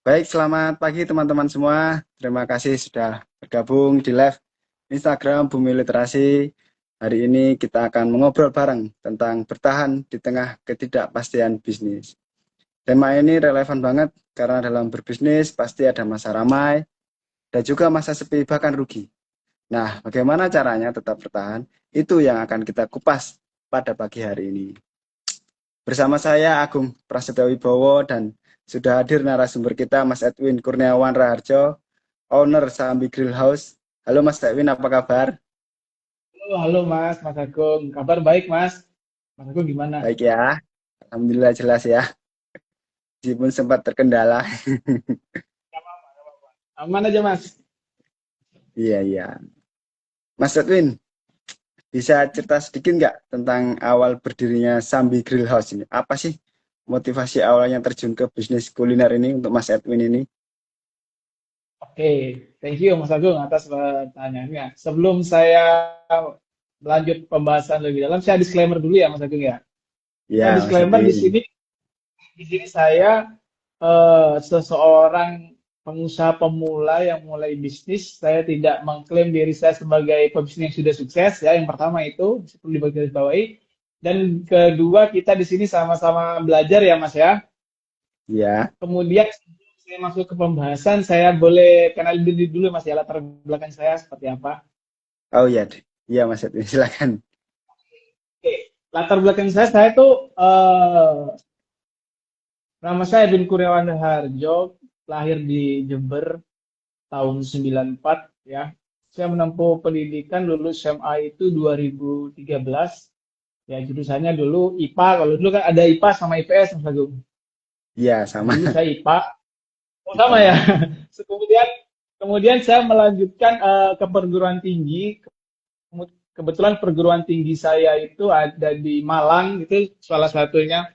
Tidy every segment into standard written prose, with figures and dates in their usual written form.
Baik, selamat pagi teman-teman semua. Terima kasih sudah bergabung di live Instagram Bumi Literasi. Hari ini kita akan mengobrol bareng tentang bertahan di tengah ketidakpastian bisnis. Tema ini relevan banget karena dalam berbisnis pasti ada masa ramai dan juga masa sepi bahkan rugi. Nah, bagaimana caranya tetap bertahan? Itu yang akan kita kupas pada pagi hari ini. Bersama saya Agung Prasetyo Wibowo dan sudah hadir narasumber kita Mas Edwin Kurniawan Raharjo, owner Sambi Grill House. Halo Mas Edwin, apa kabar? Halo Mas, Mas Agung. Kabar baik Mas. Mas Agung gimana? Baik ya, Alhamdulillah jelas ya, meskipun sempat terkendala. Aman aja Mas. Iya, iya. Mas Edwin, bisa cerita sedikit nggak tentang awal berdirinya Sambi Grill House ini? Apa sih motivasi awalnya terjun ke bisnis kuliner ini untuk Mas Edwin ini? Oke, thank you Mas Agung atas pertanyaannya. Sebelum saya lanjut pembahasan lebih dalam, saya disclaimer dulu ya Mas Agung ya. Saya Ya, Mas disclaimer Edwin. di sini saya seseorang pengusaha pemula yang mulai bisnis. Saya tidak mengklaim diri saya sebagai pebisnis yang sudah sukses ya. Yang pertama itu perlu digarisbawahi. Dan kedua, kita di sini sama-sama belajar ya Mas ya. Ya. Kemudian sebelum saya masuk ke pembahasan, saya boleh kenal diri dulu Mas ya, latar belakang saya seperti apa. Oh iya, iya Mas Edwin, silakan. Oke, latar belakang saya tuh nama saya Bin Kurniawan Harjo, lahir di Jember tahun 94 ya. Saya menempuh pendidikan lulus SMA itu 2013. Ya, jurusannya dulu IPA. Kalau dulu kan ada IPA sama IPS Mas Agung. Iya, Nah, sama. dulu saya IPA. Oh, sama ya. IPA. Kemudian kemudian saya melanjutkan ke perguruan tinggi. Kebetulan perguruan tinggi saya itu ada di Malang, itu salah satunya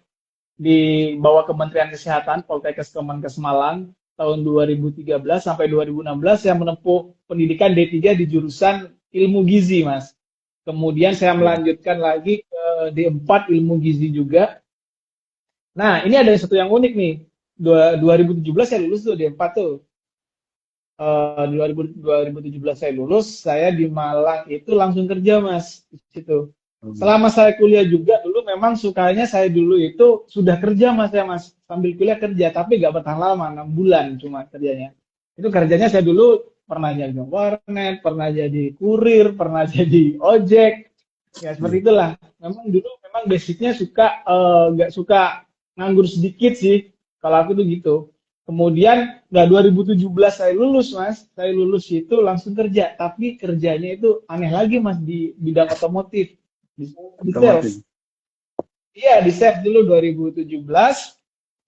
di bawah Kementerian Kesehatan, Poltekkes Kemenkes Malang, tahun 2013 sampai 2016 saya menempuh pendidikan D3 di jurusan ilmu gizi, Mas. Kemudian saya Ya. melanjutkan lagi ke D4 ilmu gizi juga. Nah, ini ada satu yang unik nih. 2017 saya lulus tuh D4 tuh. 2017 saya lulus, saya di Malang itu langsung kerja Mas di situ. Hmm. Selama saya kuliah juga dulu memang sukanya saya dulu itu sudah kerja Mas ya Mas, sambil kuliah kerja tapi nggak bertahan lama, 6 bulan cuma kerjanya. Itu kerjanya saya dulu pernah jadi warnet, pernah jadi kurir, pernah jadi ojek, ya seperti Iya. itulah. Memang dulu memang basicnya suka nggak suka nganggur sedikit sih, kalau aku tuh gitu. Kemudian nggak 2017 saya lulus Mas, saya lulus itu langsung kerja, tapi kerjanya itu aneh lagi Mas di bidang otomotif, di Otomotif. sales. Iya di sales dulu 2017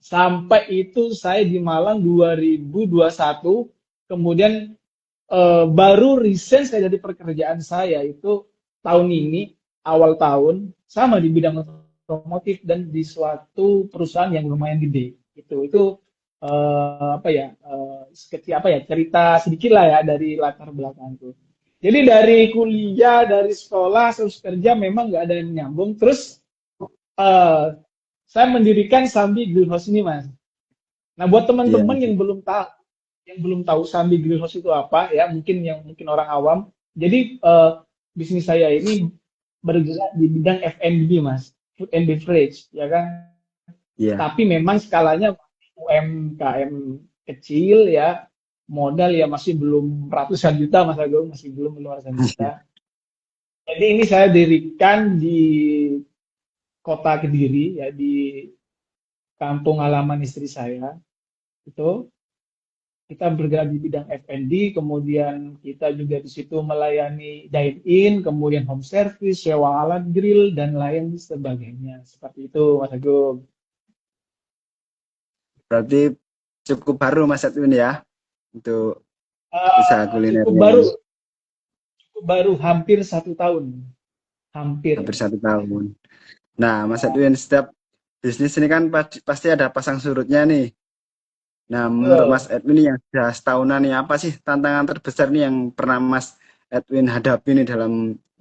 sampai itu saya di Malang 2021, kemudian baru resign saya dari pekerjaan saya itu tahun ini awal tahun sama di bidang otomotif dan di suatu perusahaan yang lumayan gede itu apa ya seperti apa ya cerita sedikit lah ya dari latar belakangku. Jadi dari kuliah dari sekolah terus kerja memang nggak ada yang nyambung terus eh, saya mendirikan Sambi Greenhouse ini mas. Nah buat Iya. teman-teman yang belum tahu Sambi Greenhouse itu apa ya mungkin orang awam. Jadi bisnis saya ini bergerak di bidang F&B mas, food and beverage ya kan. Iya. Tapi memang skalanya UMKM kecil ya, modal ya masih belum ratusan juta mas Agung, masih belum ratusan juta. Jadi ini saya dirikan di kota Kediri ya di kampung halaman istri saya itu kita bergerak di bidang F&B, kemudian kita juga di situ melayani dine-in, kemudian home service, sewa alat grill, dan lain sebagainya. Seperti itu, Mas Agung. Berarti cukup baru Mas Edwin ya untuk usaha Eh, cukup kulinernya baru, ini. cukup baru, hampir 1 tahun. Hampir. Hampir 1 tahun. Nah, Mas Edwin, setiap bisnis ini kan pasti ada pasang surutnya nih. Nah, menurut Mas Betul. Edwin ini yang sudah setahunan nih, apa sih tantangan terbesar nih yang pernah Mas Edwin hadapi nih dalam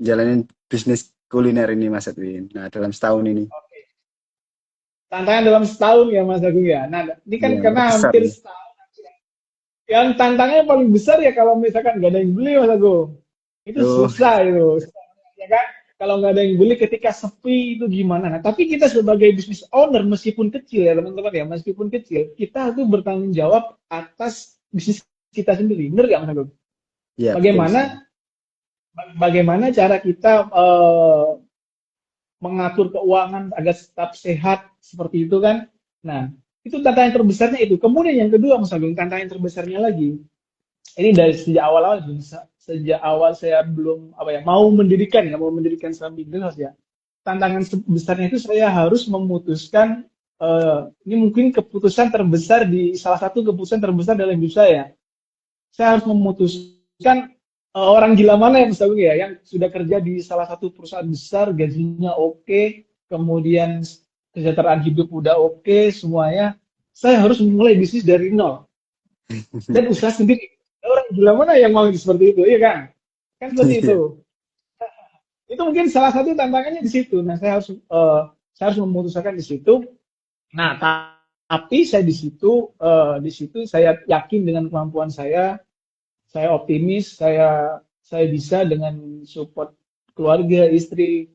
jalanin bisnis kuliner ini, Mas Edwin? Nah, dalam setahun ini. Tantangan dalam setahun ya Mas Agung ya. Nah, ini kan Iya, karena terbesar hampir nih. setahun. yang tantangannya paling besar ya kalau misalkan nggak ada yang beli Mas Agung. Itu Oh, susah itu. Ya kan? Kalau nggak ada yang beli ketika sepi itu gimana? Nah, tapi kita sebagai business owner meskipun kecil ya teman-teman ya, meskipun kecil, kita tuh bertanggung jawab atas bisnis kita sendiri. Bener nggak Mas Agung? iya betul Bagaimana sekali. bagaimana cara kita mengatur keuangan agar tetap sehat seperti itu kan? Nah, itu tantangan terbesarnya itu. Kemudian yang kedua Mas Agung, tantangan terbesarnya lagi ini dari sejak awal-awal sejak awal saya belum apa ya mau mendirikan Serambi Greenhouse ya tantangan besarnya itu saya harus memutuskan ini mungkin keputusan terbesar di salah satu keputusan terbesar dalam hidup saya harus memutuskan orang gila mana ya Mas Agung ya yang sudah kerja di salah satu perusahaan besar gajinya oke kemudian kesejahteraan hidup udah oke semuanya saya harus memulai bisnis dari nol dan usaha sendiri. Orang gila mana yang mau seperti itu, iya kan? Kan seperti Iya. itu. Itu mungkin salah satu tantangannya di situ. Nah, saya harus memutuskan di situ. Nah, tapi saya di situ saya yakin dengan kemampuan saya optimis, saya bisa dengan support keluarga, istri,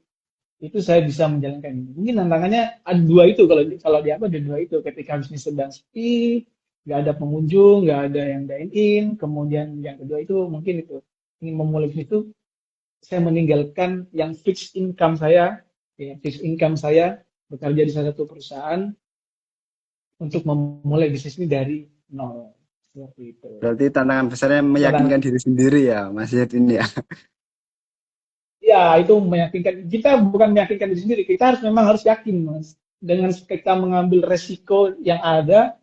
itu saya bisa menjalankan ini. Mungkin tantangannya ada dua itu kalau di apa ada dua itu ketika bisnis sedang sepi, nggak ada pengunjung, nggak ada yang dine in, kemudian yang kedua itu mungkin itu ingin memulai bisnis itu saya meninggalkan yang fixed income saya, ya fixed income saya bekerja di salah satu perusahaan untuk memulai bisnis ini dari nol seperti itu. Berarti tantangan besarnya Tantangan meyakinkan diri sendiri ya, Mas Yed ini ya. ya itu meyakinkan kita bukan meyakinkan diri sendiri, kita memang harus yakin mas dengan kita mengambil resiko yang ada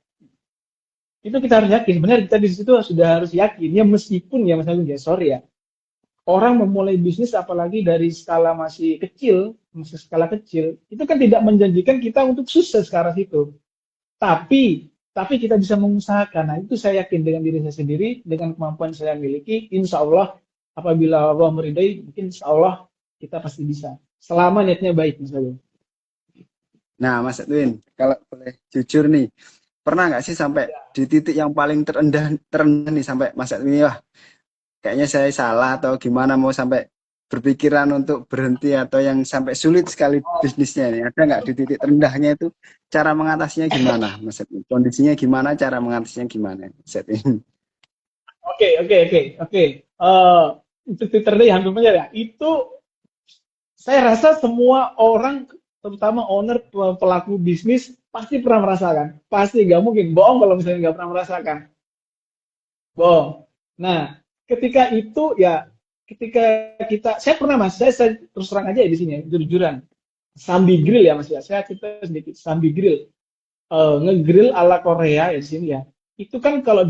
itu kita harus yakin benar kita di situ sudah harus yakin ya meskipun ya Mas Agung ya sorry ya orang memulai bisnis apalagi dari skala masih skala kecil itu kan tidak menjanjikan kita untuk sukses ke arah situ tapi kita bisa mengusahakan nah itu saya yakin dengan diri saya sendiri dengan kemampuan saya miliki insya Allah apabila Allah meridai mungkin insya Allah kita pasti bisa selama niatnya baik Mas Agung. Nah, Mas Edwin, kalau boleh jujur nih, pernah nggak sih sampai di titik yang paling terendah terendah nih sampai Mas Edwin wah kayaknya saya salah atau gimana mau sampai berpikiran untuk berhenti atau yang sampai sulit sekali bisnisnya ini ada nggak di titik terendahnya itu cara mengatasinya gimana Mas Edwin? Kondisinya gimana, cara mengatasinya gimana Mas Edwin? Oke. Untuk Twitter Day hampir saja ya. Itu saya rasa semua orang, terutama owner pelaku bisnis, pasti pernah merasakan. Pasti nggak mungkin bohong kalau misalnya nggak pernah merasakan. Bohong. Nah, ketika itu ya, ketika saya pernah mas, saya terus terang aja ya di sini, ya, jujur-jujuran. Sambi grill ya mas ya, saya cerita sedikit. Sambi grill, ngegrill ala Korea ya di sini ya. Itu kan kalau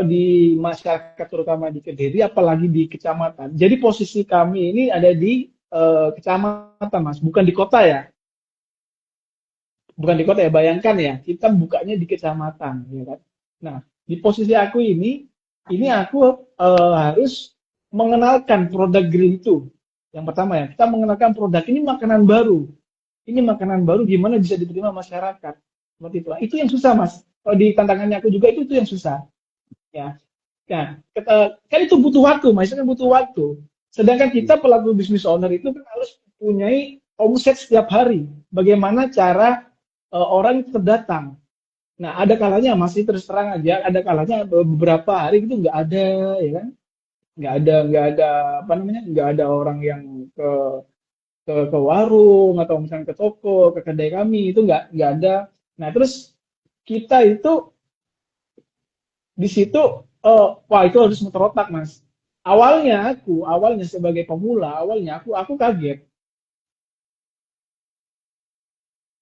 di masyarakat terutama di Kediri, apalagi di kecamatan. Jadi posisi kami ini ada di kecamatan, Mas, bukan di kota ya. Bukan di kota ya, bayangkan ya, kita bukanya di kecamatan, ya kan. Nah, di posisi aku ini aku harus mengenalkan produk grill itu. Yang pertama ya, kita mengenalkan produk ini makanan baru. Ini makanan baru gimana bisa diterima masyarakat. Seperti itu. Itu yang susah, Mas. Kalau di tantangannya aku juga itu yang susah. Ya, nah, kan itu butuh waktu, mas, itu kan butuh waktu. Sedangkan kita pelaku bisnis owner itu kan harus punyai omset setiap hari. Bagaimana cara orang itu terdatang. Nah, ada kalanya masih terus terang aja, ada kalanya beberapa hari itu nggak ada, ya kan? Nggak ada apa namanya, nggak ada orang yang ke warung atau misalnya ke toko, ke kedai kami itu nggak ada. Nah, terus kita itu di situ wah itu harus muter otak mas awalnya sebagai pemula aku kaget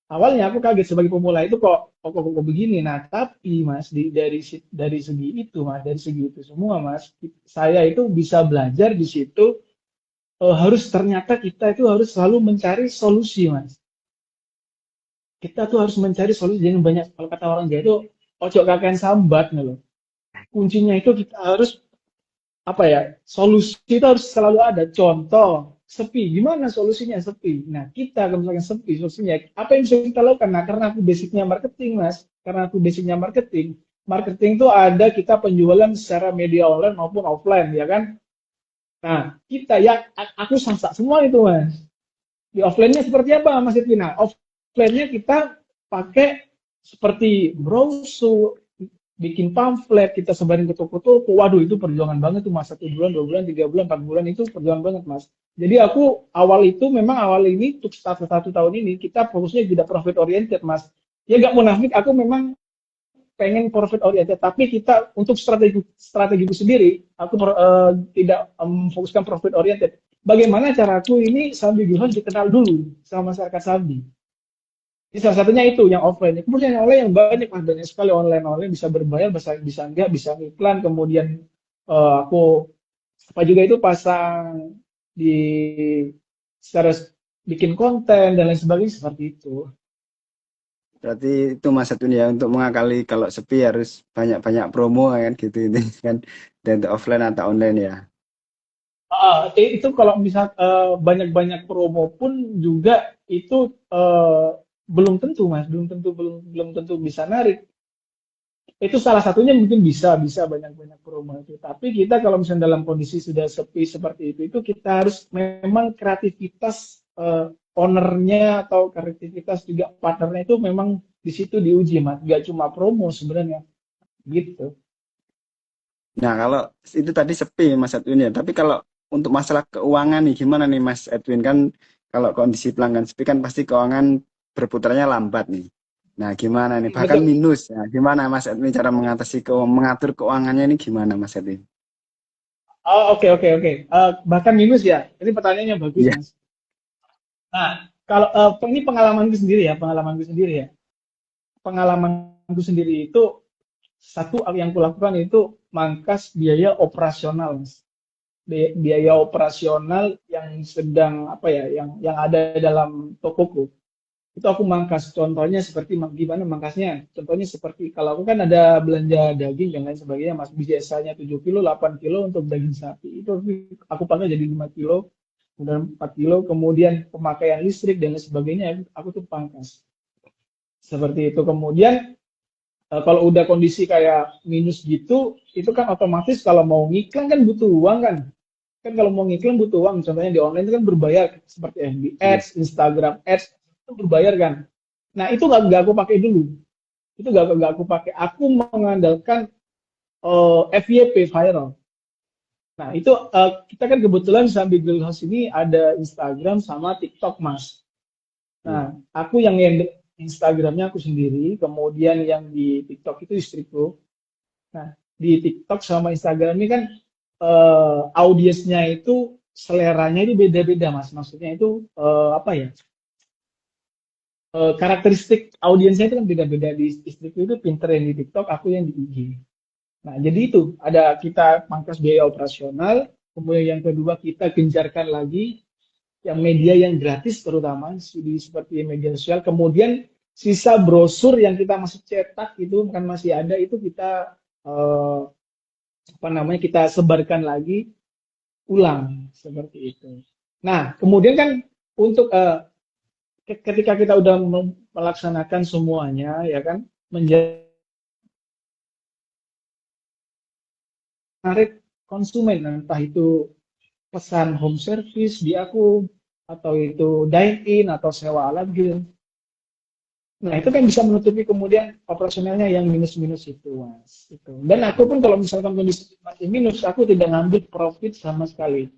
awalnya aku kaget sebagai pemula itu kok begini nah tapi mas dari segi itu mas dari segi itu semua mas saya itu bisa belajar di situ harus ternyata kita itu harus selalu mencari solusi mas kita tuh harus mencari solusi dengan banyak kalau kata orang Jawa itu ojo kakean sambat nih loh kuncinya itu kita harus apa ya solusi itu harus selalu ada contoh sepi gimana solusinya sepi nah kita kalau misalkan sepi solusinya apa yang bisa kita lakukan nah karena aku basicnya marketing mas karena aku basicnya marketing marketing tuh ada kita penjualan secara media online maupun offline, ya kan? Nah, kita ya, aku samsak semua itu, Mas. Di offline-nya seperti apa, Mas Edwin? Nah, offline-nya kita pakai seperti brosur, bikin pamflet, kita sebarin ke toko-toko. Waduh, itu perjuangan banget tuh, Mas. 1 bulan, 2 bulan, 3 bulan, 4 bulan, itu perjuangan banget, Mas. Jadi aku awal itu memang awal ini untuk satu tahun ini kita fokusnya tidak profit oriented, Mas. Ya nggak munafik, aku memang pengen profit oriented, tapi kita untuk strategiku sendiri, aku tidak memfokuskan profit oriented. Bagaimana caraku ini Sambi Gurhan dikenal dulu sama masyarakat Sambi. Ini salah satunya itu yang offline. Kemudian yang online yang banyak sekali online bisa berbayar, bisa enggak, bisa iklan. Kemudian aku apa juga itu pasang di secara bikin konten dan lain sebagainya seperti itu. Berarti itu Mas Edwin ya untuk mengakali kalau sepi harus banyak-banyak promo kan gitu ini kan dan untuk offline atau online ya. Itu kalau misal banyak-banyak promo pun juga itu belum tentu, Mas, belum tentu bisa narik. Itu salah satunya mungkin bisa banyak-banyak promo itu. Tapi kita kalau misalnya dalam kondisi sudah sepi seperti itu kita harus memang kreativitas ownernya atau kreativitas juga partnernya itu memang di situ diuji, Mas. Gak cuma promo sebenarnya gitu. Nah, kalau itu tadi sepi Mas Edwin ya, tapi kalau untuk masalah keuangan nih gimana nih Mas Edwin kan kalau kondisi pelanggan sepi kan pasti keuangan berputarnya lambat nih. Nah, gimana nih? Bahkan Betul. minus. Nah, gimana Mas Edwin cara mengatasi mengatur keuangannya ini gimana Mas Edwin? Oh, oke oke oke. Bahkan minus ya. Ini pertanyaannya bagus, Iya. Mas. Nah, kalau ini pengalamanku sendiri ya, pengalamanku sendiri itu satu yang kulakukan itu mangkas biaya operasional, Mas. Biaya operasional yang sedang apa ya, yang ada dalam tokoku. Itu aku mangkas. Contohnya seperti gimana mangkasnya? Contohnya seperti kalau aku kan ada belanja daging dan lain sebagainya, Mas. Biasanya 7 kilo, 8 kilo untuk daging sapi. Itu aku pakai jadi 5 kilo, kemudian 4 kilo, kemudian pemakaian listrik dan lain sebagainya, aku tuh pangkas. Seperti itu. Kemudian kalau udah kondisi kayak minus gitu, itu kan otomatis kalau mau ngiklan kan butuh uang kan. Kan kalau mau ngiklan butuh uang. Contohnya di online itu kan berbayar seperti FB Iya. Ads, Instagram Ads itu berbayar kan. Nah itu nggak aku pakai dulu. Itu nggak aku pakai. Aku mengandalkan FYP viral. Nah itu kita kan kebetulan sambil Girl House ini ada Instagram sama TikTok, Mas. Iya. Nah aku yang Instagramnya aku sendiri, kemudian yang di TikTok itu istriku. Nah, di TikTok sama Instagram ini kan audiensnya itu seleranya itu beda-beda, Mas. Maksudnya itu apa ya? Karakteristik audiensnya itu kan beda-beda. Di istriku itu pinter yang di TikTok, aku yang di IG. Nah, jadi itu ada kita pangkas biaya operasional, kemudian yang kedua kita gencarkan lagi yang media yang gratis terutama seperti media sosial. Kemudian sisa brosur yang kita masih cetak itu kan masih ada itu kita eh, apa namanya kita sebarkan lagi ulang seperti itu. Nah, kemudian kan untuk ketika kita udah melaksanakan semuanya ya kan menjadi menarik konsumen entah itu pesan home service di aku atau itu dine in atau sewa alat gitu. Nah, itu kan bisa menutupi kemudian operasionalnya yang minus-minus itu, Mas. Itu. Dan aku pun kalau misalkan kondisi masih minus, aku tidak ngambil profit sama sekali.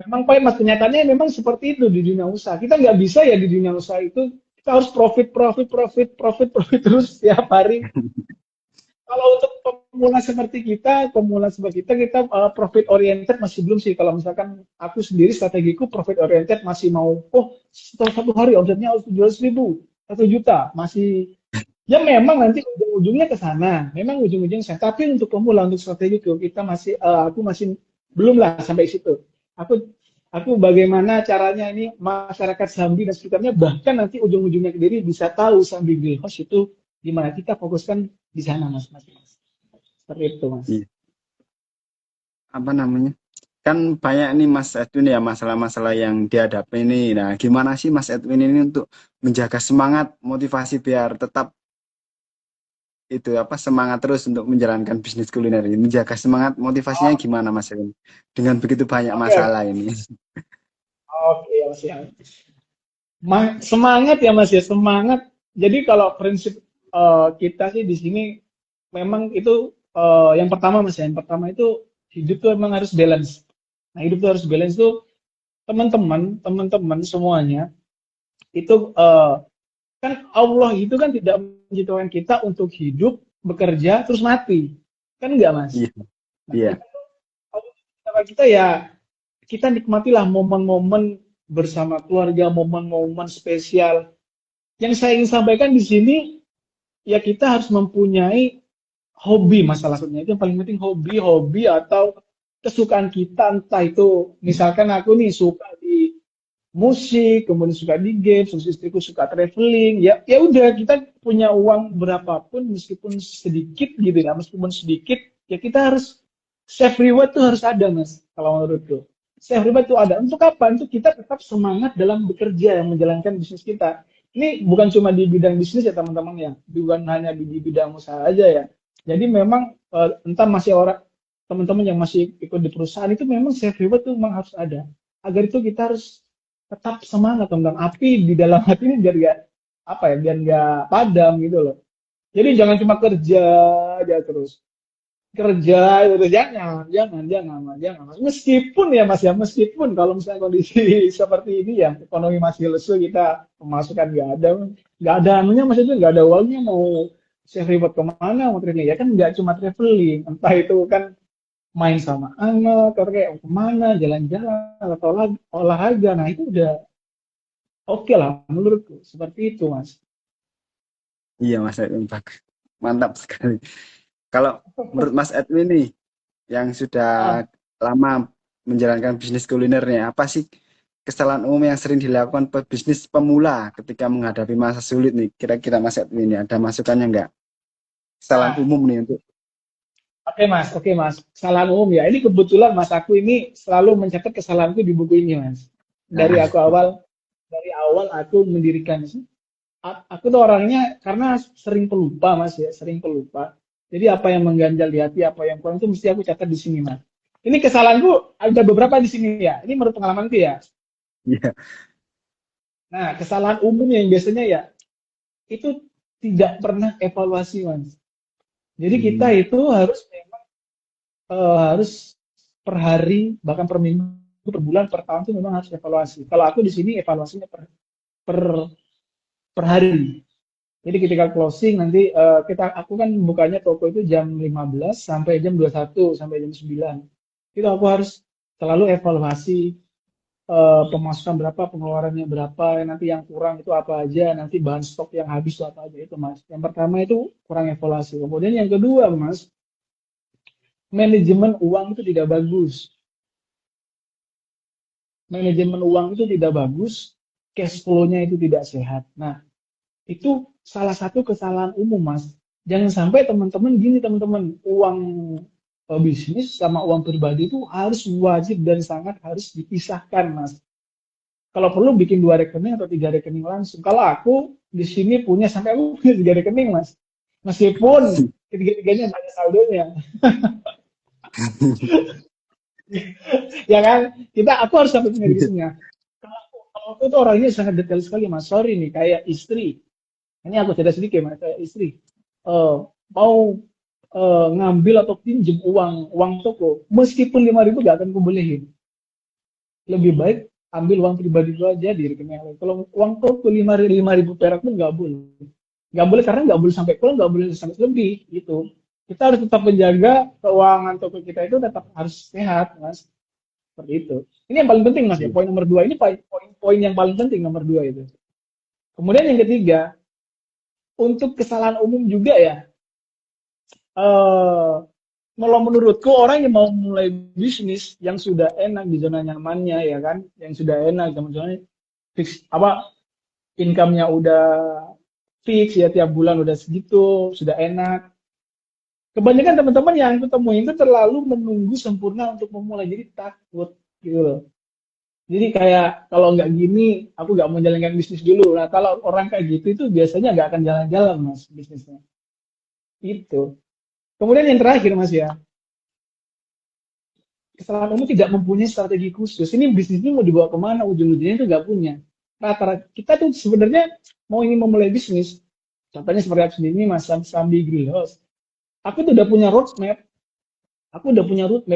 Memang Pak Mas, kenyataannya memang seperti itu di dunia usaha. Kita nggak bisa ya di dunia usaha itu, kita harus profit terus setiap hari. Kalau untuk pemula seperti kita profit oriented masih belum sih. Kalau misalkan aku sendiri strategiku profit oriented masih mau, oh setelah 1 hari omsetnya harus 700.000, 1 juta, masih ya memang nanti ujung-ujungnya ke sana. Memang ujung-ujungnya saya. Tapi untuk pemula, untuk strategiku kita masih, aku masih belum lah sampai situ. Aku aku bagaimana caranya ini masyarakat Sambi dan sekitarnya bahkan nanti ujung-ujungnya ke diri bisa tahu Sambi Grill House itu di mana kita fokuskan di sana mas. Seperti itu mas. Iya. Apa namanya? Kan banyak nih Mas Edwin ya masalah-masalah yang dihadapi ini. Nah, gimana sih Mas Edwin ini untuk menjaga semangat, motivasi biar tetap itu apa semangat terus untuk menjalankan bisnis kuliner ini? Menjaga semangat motivasinya Oh, gimana Mas Erwin? Dengan begitu banyak oke, masalah oke. ini. Oke, Mas ya. Semangat ya Mas ya, semangat. Jadi kalau prinsip kita sih di sini memang itu yang pertama Mas ya, yang pertama itu hidup tuh memang harus balance. Nah, hidup tuh harus balance tuh teman-teman semuanya itu kan Allah itu kan tidak menciptakan kita untuk hidup, bekerja, terus mati. Kan enggak, Mas? Iya, Nah, iya, kita Allah menciptakan kita ya kita nikmatilah momen-momen bersama keluarga, momen-momen spesial. Yang saya ingin sampaikan di sini ya kita harus mempunyai hobi masalahnya itu yang paling penting hobi atau kesukaan kita entah itu misalkan aku nih suka di musik kemudian suka di game terus istriku suka traveling ya ya udah kita punya uang berapapun meskipun sedikit gitu ya meskipun sedikit ya kita harus self reward tuh harus ada mas kalau menurutku self reward tuh ada untuk apa untuk kita tetap semangat dalam bekerja yang menjalankan bisnis kita ini bukan cuma di bidang bisnis ya teman-teman ya bukan hanya di bidang usaha aja ya jadi memang entah masih orang teman-teman yang masih ikut di perusahaan itu memang self reward itu memang harus ada. Agar itu kita harus tetap semangat tentang api di dalam hati ini biar gak apa ya biar gak padam gitu loh. Jadi jangan cuma kerja aja terus kerja itu jangan mas. Meskipun ya mas ya meskipun kalau misalnya kondisi seperti ini ya ekonomi masih lesu kita pemasukan nggak ada anunya mas itu nggak ada uangnya mau save reward kemana mau traveling ya kan nggak cuma traveling entah itu kan main sama anak atau kayak kemana jalan-jalan atau olahraga nah itu udah oke lah menurutku seperti itu mas. iya Mas Edwin, bagus. Mantap sekali. Kalau menurut Mas Edwin nih, yang sudah Ah, lama menjalankan bisnis kulinernya, apa sih kesalahan umum yang sering dilakukan pebisnis pemula ketika menghadapi masa sulit nih? Kira-kira Mas Edwin ini ada masukannya nggak? Kesalahan nah umum nih untuk oke mas kesalahan umum ya ini kebetulan mas aku ini selalu mencatat kesalahanku di buku ini mas dari nah, awal aku mendirikan aku tuh orangnya karena sering pelupa mas ya sering pelupa jadi apa yang mengganjal di hati apa yang kurang itu mesti aku catat di sini mas ini kesalahanku ada beberapa di sini ya ini menurut pengalamanku ya iya, nah kesalahan umum yang biasanya ya itu tidak pernah evaluasi mas jadi kita hmm, itu harus memang harus per hari bahkan per minggu per bulan per tahun itu memang harus evaluasi kalau aku di sini evaluasinya per, per hari. Jadi ketika closing nanti aku kan bukanya toko itu jam 15 sampai jam 21 sampai jam 9. Itu aku harus selalu evaluasi pemasukan berapa, pengeluarannya berapa, nanti yang kurang itu apa aja, nanti bahan stok yang habis itu apa aja itu Mas. Yang pertama itu kurang evaluasi. Kemudian yang kedua Mas, manajemen uang itu tidak bagus. Manajemen uang itu tidak bagus, cash flow-nya itu tidak sehat. Nah, itu salah satu kesalahan umum mas jangan sampai teman-teman gini teman-teman uang bisnis sama uang pribadi itu harus wajib dan sangat harus dipisahkan mas kalau perlu bikin 2 rekening atau 3 rekening langsung kalau aku di sini punya sampai aku punya 3 rekening mas meskipun ketiga-tiganya ada saldonya ya kan aku harus sampai punya di sini ya. Kalau aku tuh orangnya sangat detail sekali mas sorry nih kayak istri ini aku cerita sedikit mas kayak istri eh, mau ngambil atau pinjam uang toko meskipun 5.000 gak akan kubolehin lebih baik ambil uang pribadi lu aja di rekening lain kalau uang toko 5.000 perak pun nggak boleh karena nggak boleh sampai kurang nggak boleh sampai lebih gitu kita harus tetap menjaga keuangan toko kita itu tetap harus sehat mas seperti itu ini yang paling penting mas ya iya, poin nomor 2 ini poin yang paling penting nomor 2 itu kemudian yang ketiga untuk kesalahan umum juga ya eh kalau menurutku orang yang mau mulai bisnis yang sudah enak di zona nyamannya ya kan, yang sudah enak teman-teman fix apa income-nya udah fix ya tiap bulan udah segitu, sudah enak. Kebanyakan teman-teman yang aku temuin itu terlalu menunggu sempurna untuk memulai jadi takut gitu loh. Jadi kayak kalau nggak gini aku nggak mau jalankan bisnis dulu. Nah kalau orang kayak gitu itu biasanya nggak akan jalan-jalan mas bisnisnya. Itu. Kemudian yang terakhir Mas ya, kesalahan umum tidak mempunyai strategi khusus. Ini bisnis ini mau dibawa kemana, ujung-ujungnya itu nggak punya. Rata-rata kita tuh sebenarnya mau ingin memulai bisnis, contohnya seperti apa sendiri ini Mas Sambi Grill House. Aku tuh udah punya roadmap,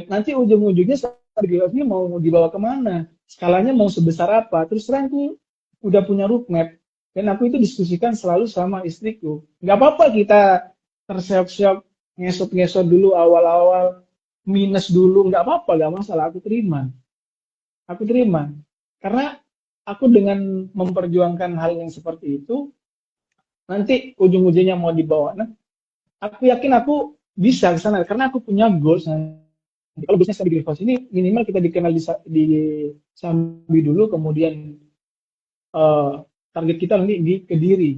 Nanti ujung-ujungnya Sambi Grill House ini mau dibawa kemana, skalanya mau sebesar apa. Terus terang aku udah punya roadmap, dan aku itu diskusikan selalu sama istriku. Nggak apa-apa kita terseok-seok, ngesot-ngesot dulu awal-awal, minus dulu, nggak apa-apa, nggak masalah, aku terima, karena aku dengan memperjuangkan hal yang seperti itu, nanti ujung-ujungnya mau dibawa, nah aku yakin aku bisa ke sana, karena aku punya goals. Kalau bisnis di Greenhouse ini minimal kita dikenal di Sambi dulu, kemudian eh, target kita nanti di Kediri,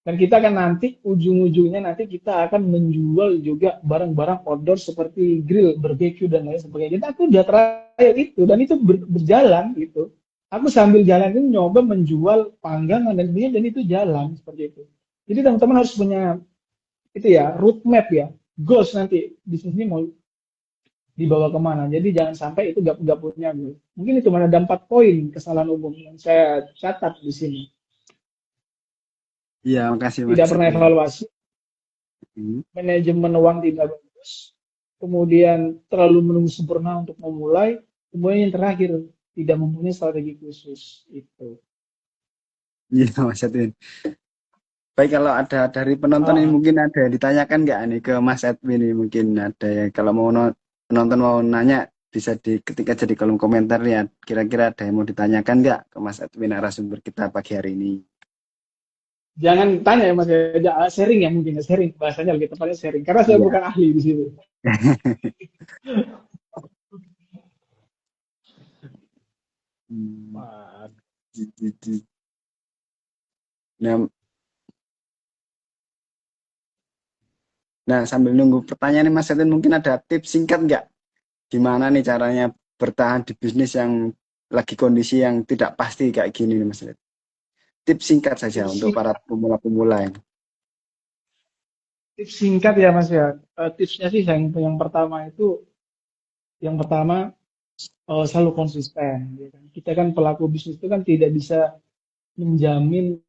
dan kita akan nanti ujung-ujungnya nanti kita akan menjual juga barang-barang outdoor seperti grill, barbecue dan lain sebagainya. Jadi aku udah trial itu, dan itu berjalan gitu. Aku sambil jalan itu nyoba menjual panggangan dan sebagainya, dan itu jalan seperti itu. Jadi teman-teman harus punya itu ya, roadmap ya, goals nanti bisnis ini mau dibawa kemana. Jadi jangan sampai itu gak punya goal. Mungkin itu mana ada 4 poin kesalahan umum yang saya catat di sini. Iya, makasih Mas Tidak pernah Edwin. evaluasi, Hmm. manajemen uang tidak bagus, kemudian terlalu menunggu sempurna untuk memulai, kemudian yang terakhir tidak mempunyai strategi khusus itu. Iya, Mas Edwin. Baik, kalau ada dari penonton ini Ah, mungkin ada yang ditanyakan nggak nih ke Mas Edwin ini, mungkin ada yang kalau mau penonton mau nanya bisa ketika jadi kolom komentar ya, kira-kira ada yang mau ditanyakan nggak ke Mas Edwin narasumber kita pagi hari ini. jangan tanya ya Mas, ya, sharing ya, mungkin ya, sharing bahasanya lebih tepatnya sharing, karena saya Iya. bukan ahli di situ. Hmm, Wah, Nah, nah, sambil nunggu pertanyaan nih Mas Edwin, mungkin ada tips singkat nggak? Gimana nih caranya bertahan di bisnis yang lagi kondisi yang tidak pasti kayak gini nih Mas Edwin? Tips singkat saja tips untuk para singkat, pemula-pemula yang. tips singkat ya Mas ya. Tipsnya sih yang pertama itu, yang pertama selalu konsisten. Ya kan? Kita kan pelaku bisnis itu kan tidak bisa menjamin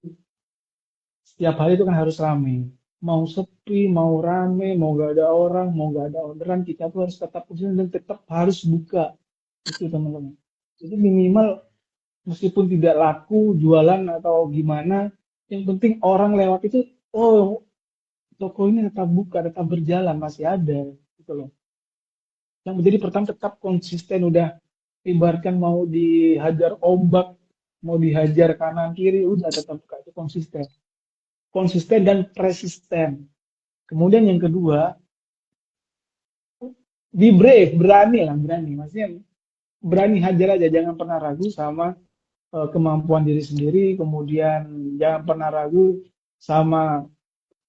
setiap hari itu kan harus rame. Mau sepi, mau rame, mau gak ada orang, mau gak ada orderan, kita tuh harus tetap konsisten dan tetap harus buka. Itu teman-teman. Jadi minimal meskipun tidak laku jualan atau gimana, yang penting orang lewat itu, oh toko ini tetap buka, tetap berjalan, masih ada. Gitu loh. Yang menjadi pertama tetap konsisten, udah ibaratkan mau dihajar ombak, mau dihajar kanan kiri, udah tetap buka, itu konsisten. Konsisten dan persisten. Kemudian yang kedua, be brave, berani lah, berani. Maksudnya berani hajar aja, jangan pernah ragu sama kemampuan diri sendiri, kemudian jangan pernah ragu sama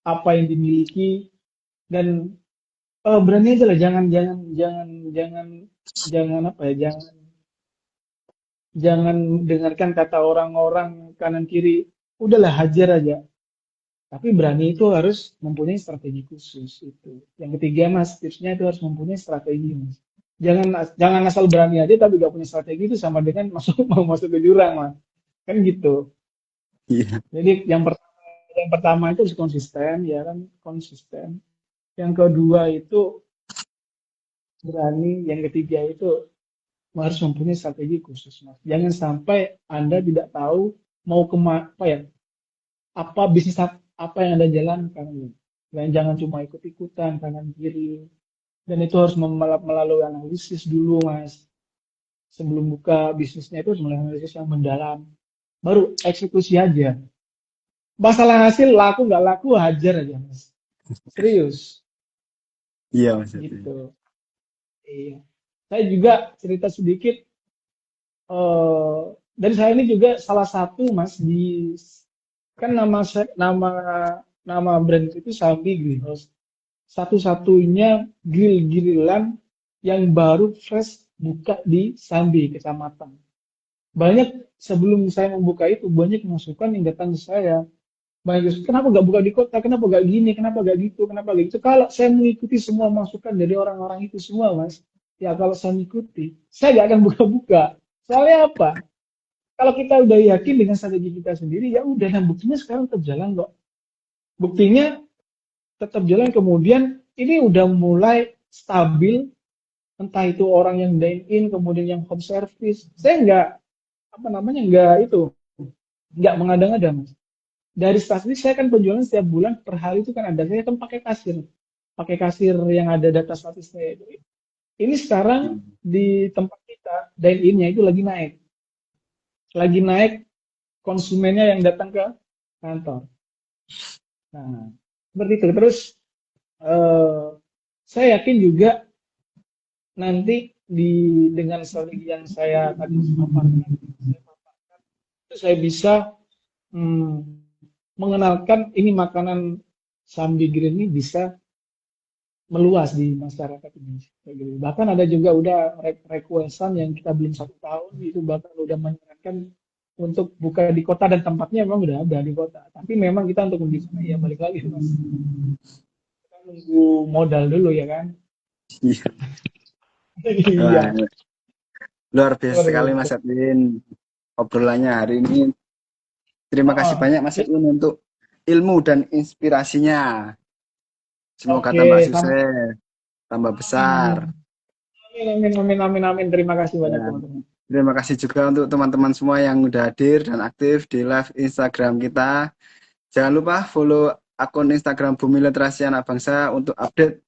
apa yang dimiliki, dan berani aja lah, jangan jangan jangan jangan jangan apa ya, jangan jangan dengarkan kata orang-orang kanan kiri, udahlah hajar aja. Tapi berani itu harus mempunyai strategi khusus itu. Yang ketiga Mas, tipsnya itu harus mempunyai strategi Mas. Jangan jangan asal berani aja tapi gak punya strategi, itu sama dengan mau masuk ke jurang Mas. Kan gitu. Iya. Jadi yang pertama itu harus konsisten, ya kan, konsisten. Yang kedua itu berani, yang ketiga itu harus mempunyai strategi khusus Mas. Jangan sampai Anda tidak tahu mau apa ya, apa bisnis apa yang Anda jalankan. Dan jangan cuma ikut-ikutan kanan kiri. Dan itu harus melalui analisis dulu, Mas. Sebelum buka bisnisnya itu harus melalui analisis yang mendalam. Baru eksekusi aja. Masalah hasil laku nggak laku, hajar aja, Mas. Serius. Iya Mas Edwin. Gitu. Iya. Saya juga cerita sedikit. eh dari saya ini juga salah satu, Mas, kan nama brand itu Sambi Greenhouse. Satu-satunya grill-grillan yang baru fresh buka di Sambi, Kecamatan. Banyak sebelum saya membuka itu, banyak masukan yang datang ke saya. banyak, kenapa nggak buka di kota, kenapa nggak gini, kenapa nggak gitu, kenapa nggak gitu. Kalau saya mengikuti semua masukan dari orang-orang itu semua, Mas, ya kalau saya mengikuti, saya nggak akan buka-buka. Soalnya apa? Kalau kita udah yakin dengan strategi kita sendiri, ya udah, dan buktinya sekarang tetap jalan kok. Buktinya tetap jalan, kemudian ini udah mulai stabil, entah itu orang yang dine in, kemudian yang home service. Saya nggak, apa namanya, nggak itu, nggak mengada-ngada, Mas. Dari statistik saya kan penjualan setiap bulan per hari itu kan ada, saya kan pakai kasir yang ada data statistiknya itu. Ini sekarang di tempat kita dine in-nya itu lagi naik konsumennya yang datang ke kantor. Nah, seperti itu. Terus eh, saya yakin juga nanti dengan strategi yang saya tadi paparkan, itu saya bisa hmm, mengenalkan ini makanan Sambi Green ini bisa meluas di masyarakat Indonesia. Kayak gitu. Bahkan ada juga udah requestan yang kita belum 1 tahun itu bahkan udah menyarankan untuk buka di kota, dan tempatnya memang udah ada di kota. Tapi memang kita untuk di sana ya balik lagi, Mas. Kita nunggu modal dulu ya kan. Iya. Iya. Wah, luar biasa Seperti sekali itu. Mas Edwin obrolannya hari ini. Terima kasih Oh, banyak Mas Edwin untuk ilmu dan inspirasinya. Semoga oke, tambah sama. sukses, tambah Amin, besar. amin. Amin, amin, amin, amin, amin. Terima kasih banyak Dan teman-teman. terima kasih juga untuk teman-teman semua yang udah hadir dan aktif di live Instagram kita. Jangan lupa follow akun Instagram Bumi Literasi Anak Bangsa untuk update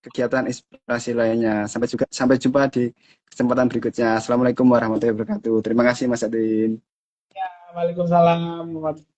kegiatan inspirasi lainnya. Sampai jumpa di kesempatan berikutnya. Assalamualaikum warahmatullahi wabarakatuh. Terima kasih Mas Adin. Waalaikumsalam.